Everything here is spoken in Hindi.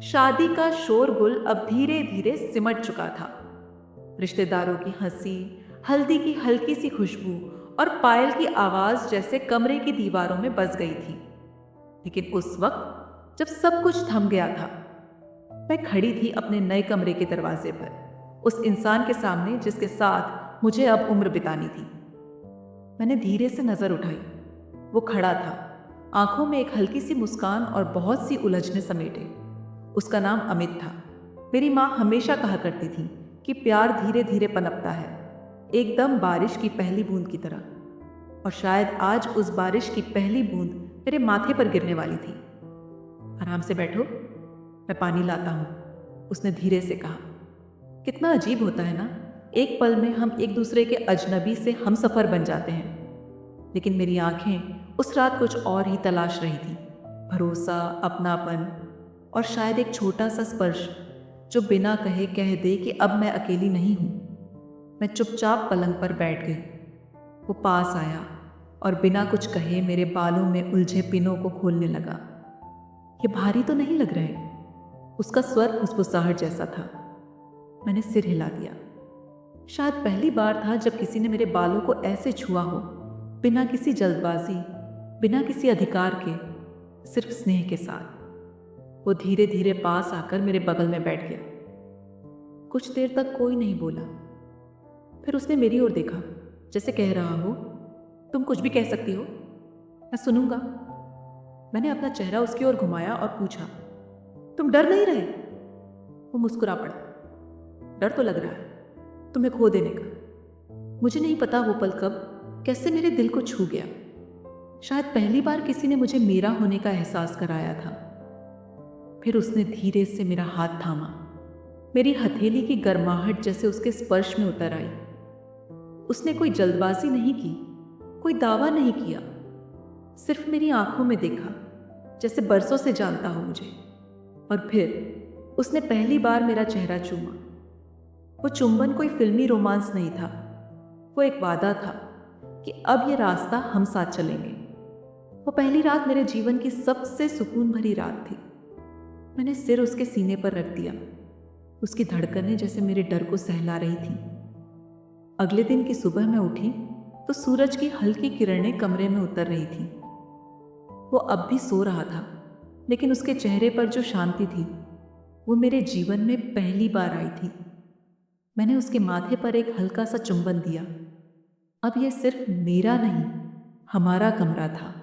शादी का शोरगुल अब धीरे धीरे सिमट चुका था। रिश्तेदारों की हंसी, हल्दी की हल्की सी खुशबू और पायल की आवाज जैसे कमरे की दीवारों में बस गई थी। लेकिन उस वक्त जब सब कुछ थम गया था, मैं खड़ी थी अपने नए कमरे के दरवाजे पर, उस इंसान के सामने जिसके साथ मुझे अब उम्र बितानी थी। मैंने धीरे से नजर उठाई। वो खड़ा था, आंखों में एक हल्की सी मुस्कान और बहुत सी उलझने समेटे। उसका नाम अमित था। मेरी माँ हमेशा कहा करती थी कि प्यार धीरे धीरे पनपता है, एकदम बारिश की पहली बूंद की तरह। और शायद आज उस बारिश की पहली बूंद मेरे माथे पर गिरने वाली थी। आराम से बैठो, मैं पानी लाता हूँ, उसने धीरे से कहा। कितना अजीब होता है ना, एक पल में हम एक दूसरे के अजनबी से हम सफ़र बन जाते हैं। लेकिन मेरी आंखें उस रात कुछ और ही तलाश रही थी। भरोसा, अपनापन और शायद एक छोटा सा स्पर्श जो बिना कहे कह दे कि अब मैं अकेली नहीं हूं। मैं चुपचाप पलंग पर बैठ गई। वो पास आया और बिना कुछ कहे मेरे बालों में उलझे पिनों को खोलने लगा। ये भारी तो नहीं लग रहे, उसका स्वर फुसफुसाहट जैसा था। मैंने सिर हिला दिया। शायद पहली बार था जब किसी ने मेरे बालों को ऐसे छुआ हो, बिना किसी जल्दबाजी, बिना किसी अधिकार के, सिर्फ स्नेह के साथ। वो धीरे धीरे पास आकर मेरे बगल में बैठ गया। कुछ देर तक कोई नहीं बोला। फिर उसने मेरी ओर देखा, जैसे कह रहा हो, तुम कुछ भी कह सकती हो, मैं सुनूंगा। मैंने अपना चेहरा उसकी ओर घुमाया और पूछा, तुम डर नहीं रहे? वो मुस्कुरा पड़ा। डर तो लग रहा है, तुम्हें खो देने का। मुझे नहीं पता वो पल कब कैसे मेरे दिल को छू गया। शायद पहली बार किसी ने मुझे मेरा होने का एहसास कराया था। फिर उसने धीरे से मेरा हाथ थामा। मेरी हथेली की गर्माहट जैसे उसके स्पर्श में उतर आई। उसने कोई जल्दबाजी नहीं की, कोई दावा नहीं किया, सिर्फ मेरी आंखों में देखा, जैसे बरसों से जानता हो मुझे। और फिर उसने पहली बार मेरा चेहरा चूमा। वो चुंबन कोई फिल्मी रोमांस नहीं था, वो एक वादा था कि अब ये रास्ता हम साथ चलेंगे। वो पहली रात मेरे जीवन की सबसे सुकून भरी रात थी। मैंने सिर उसके सीने पर रख दिया। उसकी धड़कनें जैसे मेरे डर को सहला रही थीं। अगले दिन की सुबह मैं उठी तो सूरज की हल्की किरणें कमरे में उतर रही थीं। वो अब भी सो रहा था, लेकिन उसके चेहरे पर जो शांति थी वो मेरे जीवन में पहली बार आई थी। मैंने उसके माथे पर एक हल्का सा चुंबन दिया। अब ये सिर्फ मेरा नहीं, हमारा कमरा था।